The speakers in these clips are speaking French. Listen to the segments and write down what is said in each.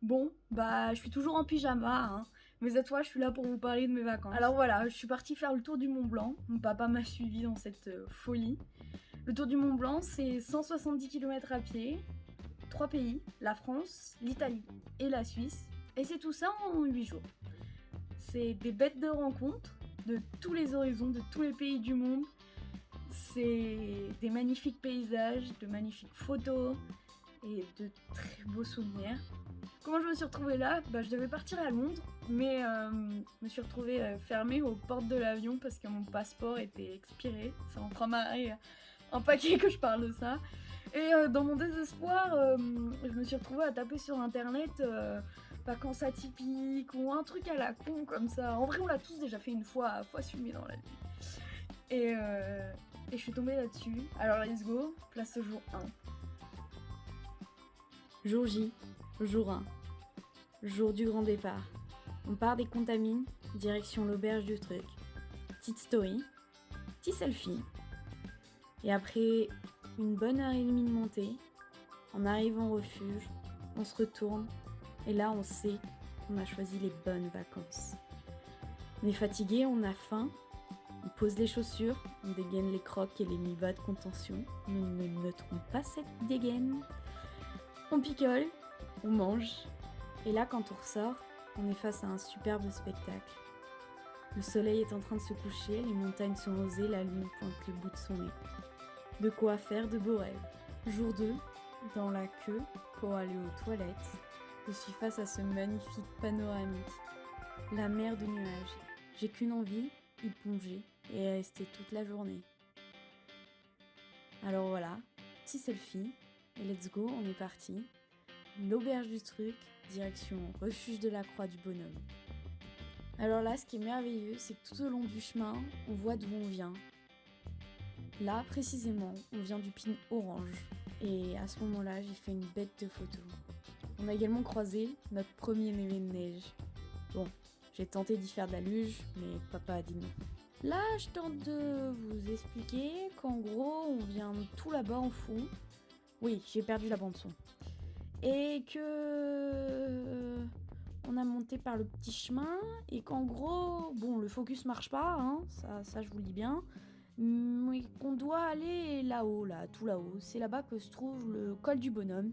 Bon, bah, je suis toujours en pyjama, hein, mais cette fois, je suis là pour vous parler de mes vacances. Alors voilà, je suis partie faire le tour du Mont Blanc. Mon papa m'a suivi dans cette folie. Le tour du Mont Blanc, c'est 170 km à pied, 3 pays, la France, l'Italie et la Suisse. Et c'est tout ça en 8 jours. C'est des bêtes de rencontres de tous les horizons, de tous les pays du monde. C'est des magnifiques paysages, de magnifiques photos et de très beaux souvenirs. Comment je me suis retrouvée là? Bah, je devais partir à Londres, mais je me suis retrouvée fermée aux portes de l'avion parce que mon passeport était expiré. Ça en prend un paquet que je parle de ça. Et dans mon désespoir, je me suis retrouvée à taper sur internet vacances atypiques ou un truc à la con comme ça. En vrai, on l'a tous déjà fait une fois, faut assumer dans la vie. Et je suis tombée là-dessus. Alors let's go, place au jour 1. Jour J, jour 1, jour du grand départ. On part des Contamines, direction l'auberge du truc. Petite story, petit selfie. Et après une bonne heure et demie de montée, on arrive en refuge, on se retourne, et là on sait qu'on a choisi les bonnes vacances. On est fatigué, on a faim, on pose les chaussures, on dégaine les crocs et les mi-bas de contention. Nous ne noterons pas cette dégaine. On picole, on mange, et là quand on ressort, on est face à un superbe spectacle. Le soleil est en train de se coucher, les montagnes sont rosées, la lune pointe le bout de son nez. De quoi faire de beaux rêves. Jour 2, dans la queue pour aller aux toilettes, je suis face à ce magnifique panoramique. La mer de nuages. J'ai qu'une envie, y plonger et rester toute la journée. Alors voilà, petit selfie, et let's go, on est parti. L'auberge du truc, direction refuge de la Croix du Bonhomme. Alors là, ce qui est merveilleux, c'est que tout au long du chemin, on voit d'où on vient. Là, précisément, on vient du pin orange. Et à ce moment-là, j'ai fait une bête de photos. On a également croisé notre premier névé de neige. Bon, j'ai tenté d'y faire de la luge, mais papa a dit non. Là, je tente de vous expliquer qu'en gros, on vient tout là-bas en fond. Oui, j'ai perdu la bande-son. Et que on a monté par le petit chemin et qu'en gros, bon, le focus marche pas, hein, ça je vous le dis bien, mais qu'on doit aller là-haut, là, tout là-haut. C'est là-bas que se trouve le col du bonhomme.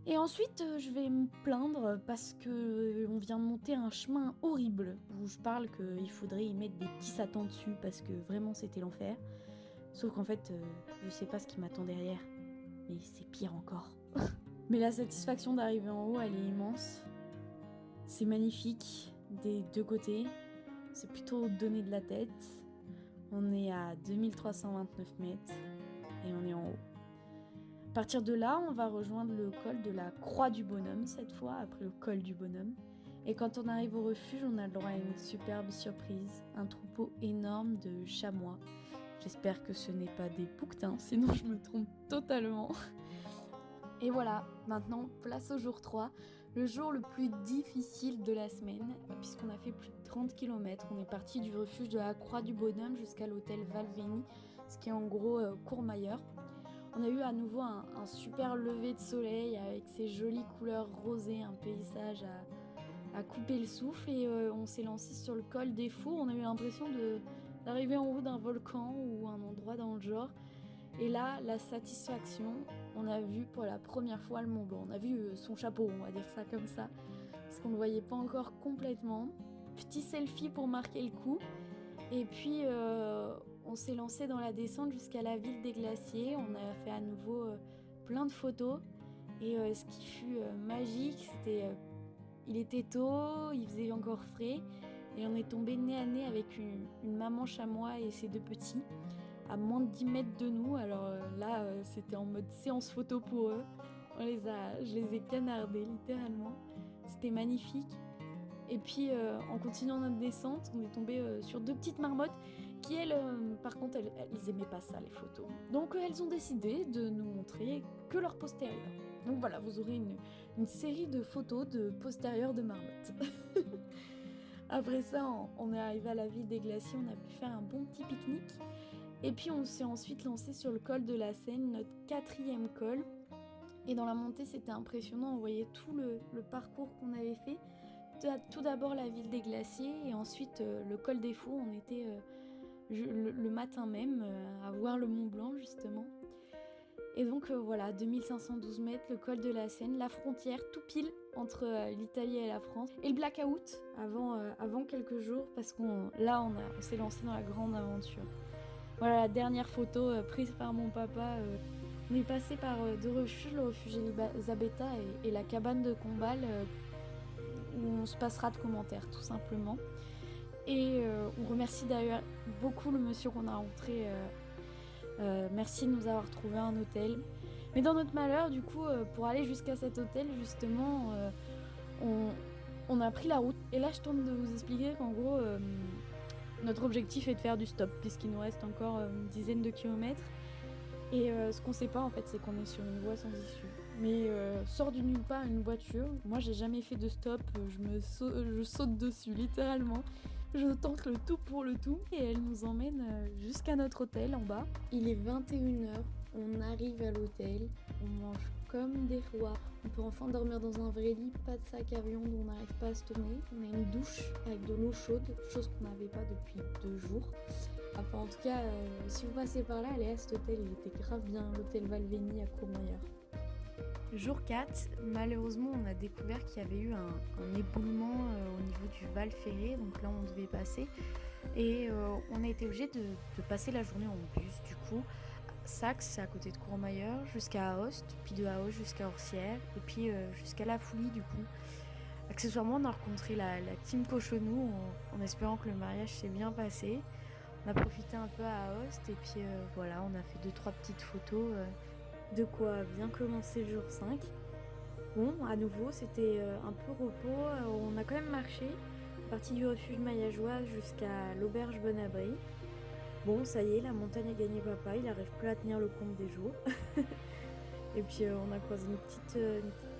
Et ensuite, je vais me plaindre parce que on vient de monter un chemin horrible où je parle qu'il faudrait y mettre des petits satans dessus parce que vraiment c'était l'enfer. Sauf qu'en fait, je sais pas ce qui m'attend derrière, mais c'est pire encore. Mais la satisfaction d'arriver en haut, elle est immense. C'est magnifique des deux côtés. C'est plutôt donné de la tête. On est à 2329 mètres et on est en haut. À partir de là, on va rejoindre le col de la Croix du Bonhomme, cette fois, après le col du Bonhomme. Et quand on arrive au refuge, on a le droit à une superbe surprise. Un troupeau énorme de chamois. J'espère que ce n'est pas des bouquetins, sinon je me trompe totalement. Et voilà, maintenant, place au jour 3, le jour le plus difficile de la semaine, puisqu'on a fait plus de 30 km. On est parti du refuge de la Croix du Bonhomme jusqu'à l'hôtel Valveni, ce qui est en gros Courmayeur. On a eu à nouveau un super lever de soleil avec ses jolies couleurs rosées, un paysage à couper le souffle, et on s'est lancé sur le col des Fours. On a eu l'impression d'arriver en haut d'un volcan ou un endroit dans le genre. Et là, la satisfaction, on a vu pour la première fois le Mont Blanc. On a vu son chapeau, on va dire ça comme ça, parce qu'on ne le voyait pas encore complètement. Petit selfie pour marquer le coup. Et puis, on s'est lancé dans la descente jusqu'à la ville des glaciers. On a fait à nouveau plein de photos. Et ce qui fut magique, c'était... il était tôt, il faisait encore frais. Et on est tombé nez à nez avec une maman chamois et ses deux petits, à moins de 10 mètres de nous. Alors là, c'était en mode séance photo pour eux. Je les ai canardés littéralement. C'était magnifique. Et puis en continuant notre descente, on est tombé sur deux petites marmottes qui, elles, par contre, elles aimaient pas ça, les photos. Donc elles ont décidé de nous montrer que leur postérieur. Donc voilà, vous aurez une série de photos de postérieurs de marmottes. Après ça, on est arrivé à la ville des glaciers, on a pu faire un bon petit pique-nique. Et puis on s'est ensuite lancé sur le col de la Seine, notre 4e col. Et dans la montée, c'était impressionnant, on voyait tout le parcours qu'on avait fait. Tout d'abord la ville des glaciers et ensuite le col des Fous. On était le matin même à voir le Mont Blanc justement. Et donc voilà, 2512 mètres, le col de la Seine, la frontière, tout pile entre l'Italie et la France. Et le blackout avant quelques jours parce qu'on s'est lancé dans la grande aventure. Voilà la dernière photo prise par mon papa. On est passé par deux refuges, le refuge Elisabetta et la cabane de Combal où on se passera de commentaires tout simplement. Et on remercie d'ailleurs beaucoup le monsieur qu'on a rencontré. Merci de nous avoir trouvé un hôtel. Mais dans notre malheur, du coup, pour aller jusqu'à cet hôtel, justement, on a pris la route. Et là, je tente de vous expliquer qu'en gros, notre objectif est de faire du stop, puisqu'il nous reste encore une dizaine de kilomètres. Et ce qu'on sait pas, en fait, c'est qu'on est sur une voie sans issue. Mais sort du nulle part une voiture. Moi, j'ai jamais fait de stop. Je saute dessus, littéralement. Je tente le tout pour le tout et elle nous emmène jusqu'à notre hôtel en bas. Il est 21h, on arrive à l'hôtel, on mange comme des rois. On peut enfin dormir dans un vrai lit, pas de sac à viande où on n'arrive pas à se tourner. On a une douche avec de l'eau chaude, chose qu'on n'avait pas depuis 2 jours. Enfin en tout cas, si vous passez par là, allez à cet hôtel, il était grave bien, l'hôtel Valveni à Courmayeur. Jour 4, malheureusement on a découvert qu'il y avait eu un éboulement au niveau du Val Ferré, donc là on devait passer et on a été obligé de passer la journée en bus du coup. Saxe, c'est à côté de Courmayeur, jusqu'à Aoste, puis de Aoste jusqu'à Orsières et puis jusqu'à La Foulie du coup. Accessoirement on a rencontré la team Cochonou en espérant que le mariage s'est bien passé. On a profité un peu à Aoste et puis voilà, on a fait 2-3 petites photos. De quoi bien commencer le jour 5. Bon, à nouveau, c'était un peu repos. On a quand même marché. On est parti du refuge Mayajoie jusqu'à l'auberge Bon-Abri. Bon, ça y est, la montagne a gagné papa. Il n'arrive plus à tenir le compte des jours. Et puis, on a croisé une petite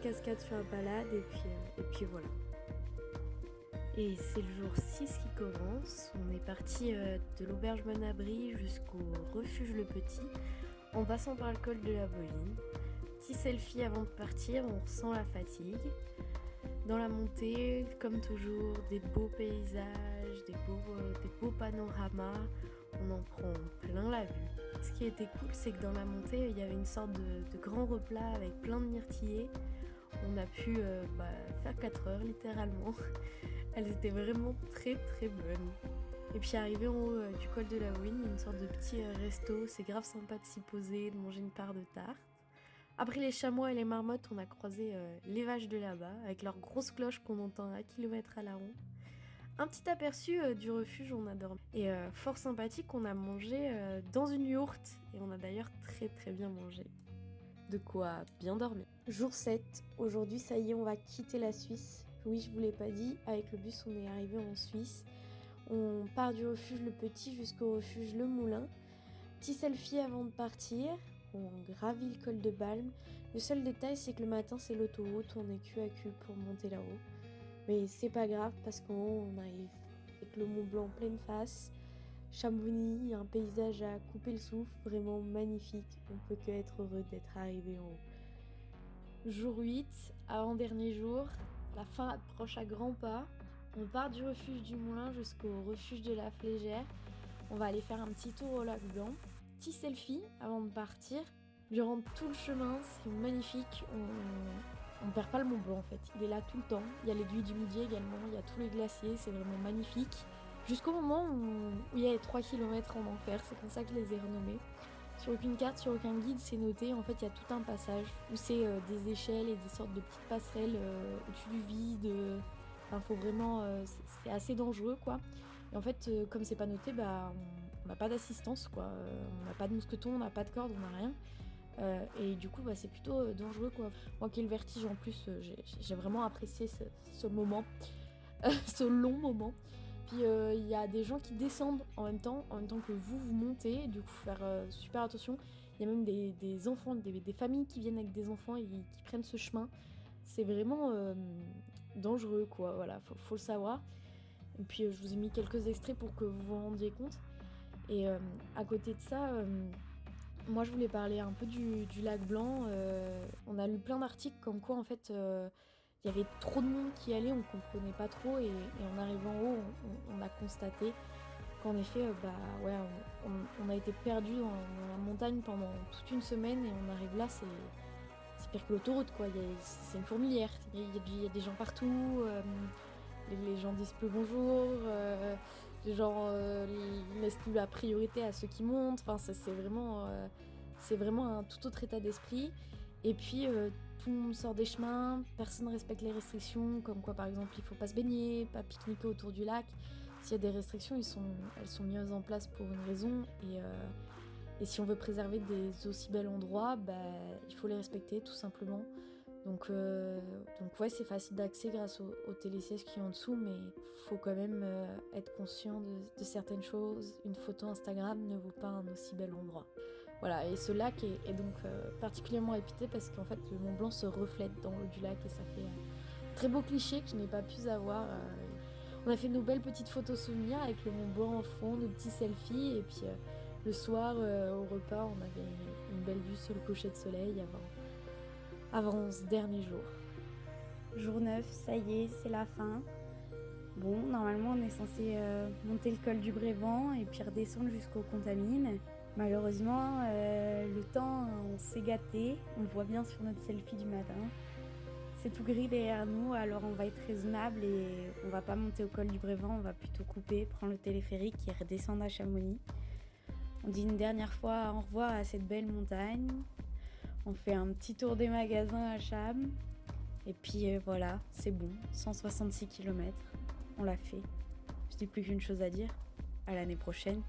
cascade sur la balade. Et puis voilà. Et c'est le jour 6 qui commence. On est parti de l'auberge Bon-Abri jusqu'au refuge Le Petit. En passant par le col de la Boline, petit selfie avant de partir, on ressent la fatigue. Dans la montée, comme toujours, des beaux paysages, des beaux panoramas, on en prend plein la vue. Ce qui était cool, c'est que dans la montée, il y avait une sorte de grand replat avec plein de myrtillers. On a pu faire 4 heures littéralement. Elles étaient vraiment très très bonnes. Et puis arrivé en haut du col de la Boline, il y a une sorte de petit resto, c'est grave sympa de s'y poser, de manger une part de tarte. Après les chamois et les marmottes, on a croisé les vaches de là-bas, avec leurs grosses cloches qu'on entend à kilomètres à la ronde. Un petit aperçu du refuge où on a dormi. Et fort sympathique, on a mangé dans une yourte, et on a d'ailleurs très très bien mangé. De quoi bien dormir. Jour 7, aujourd'hui ça y est, on va quitter la Suisse. Oui, je vous l'ai pas dit, avec le bus on est arrivé en Suisse. On part du refuge Le Petit jusqu'au refuge Le Moulin. Petit selfie avant de partir. On gravit le col de Balme. Le seul détail, c'est que le matin, c'est l'autoroute. On est cul à cul pour monter là-haut. Mais c'est pas grave parce qu'en haut, on arrive avec le Mont Blanc en pleine face. Chamonix, un paysage à couper le souffle. Vraiment magnifique. On peut que être heureux d'être arrivé en haut. Jour 8, avant-dernier jour. La fin approche à grands pas. On part du refuge du Moulin jusqu'au refuge de la Flégère. On va aller faire un petit tour au lac Blanc. Petit selfie avant de partir. Durant tout le chemin, c'est magnifique. On perd pas le Mont Blanc en fait. Il est là tout le temps. Il y a l'aiguille du Midi également. Il y a tous les glaciers. C'est vraiment magnifique. Jusqu'au moment où il y a les 3 km en enfer. C'est comme ça que je les ai renommés. Sur aucune carte, sur aucun guide, c'est noté. En fait, il y a tout un passage où c'est des échelles et des sortes de petites passerelles au-dessus du vide. Enfin, faut vraiment, c'est assez dangereux quoi. Et en fait, comme c'est pas noté, on n'a pas d'assistance quoi. On n'a pas de mousqueton, on n'a pas de corde, on n'a rien. Et du coup, c'est plutôt dangereux quoi. Moi qui ai le vertige en plus, j'ai vraiment apprécié ce moment, ce long moment. Puis il y a des gens qui descendent en même temps que vous montez. Du coup, faut faire super attention. Il y a même des enfants, des familles qui viennent avec des enfants et qui prennent ce chemin. C'est vraiment dangereux quoi, voilà, faut le savoir. Et puis je vous ai mis quelques extraits pour que vous vous rendiez compte. Et à côté de ça, Moi je voulais parler un peu du lac Blanc. On a lu plein d'articles comme quoi en fait il y avait trop de monde qui y allait, on comprenait pas trop et en arrivant en haut on a constaté qu'en effet on a été perdu dans la montagne pendant toute une semaine et on arrive là, c'est pire que l'autoroute quoi, c'est une fourmilière, il y a des gens partout, les gens disent plus bonjour, les gens laissent plus la priorité à ceux qui montent, enfin c'est vraiment un tout autre état d'esprit. Et puis tout le monde sort des chemins, personne ne respecte les restrictions, comme quoi par exemple il faut pas se baigner, pas pique-niquer autour du lac. S'il y a des restrictions, elles sont mises en place pour une raison et si on veut préserver des aussi bels endroits, il faut les respecter tout simplement. Donc ouais, c'est facile d'accès grâce au télésiège qui est en dessous, mais faut quand même être conscient de certaines choses. Une photo Instagram ne vaut pas un aussi bel endroit. Voilà, et ce lac est donc particulièrement réputé parce qu'en fait le Mont Blanc se reflète dans l'eau du lac et ça fait un très beau cliché que je n'ai pas pu avoir. On a fait nos belles petites photos souvenirs avec le Mont Blanc en fond, nos petits selfies et puis le soir au repas on avait une belle vue sur le coucher de soleil avant ce dernier jour. Jour 9, ça y est, c'est la fin. Bon, normalement on est censé monter le col du Brévent et puis redescendre jusqu'au Contamine. Malheureusement, le temps, on s'est gâté. On le voit bien sur notre selfie du matin. C'est tout gris derrière nous, alors on va être raisonnable et on va pas monter au col du Brévent, on va plutôt couper, prendre le téléphérique et redescendre à Chamonix. On dit une dernière fois au revoir à cette belle montagne. On fait un petit tour des magasins à Cham. Et puis voilà, c'est bon, 166 km, on l'a fait. Je n'ai plus qu'une chose à dire, à l'année prochaine.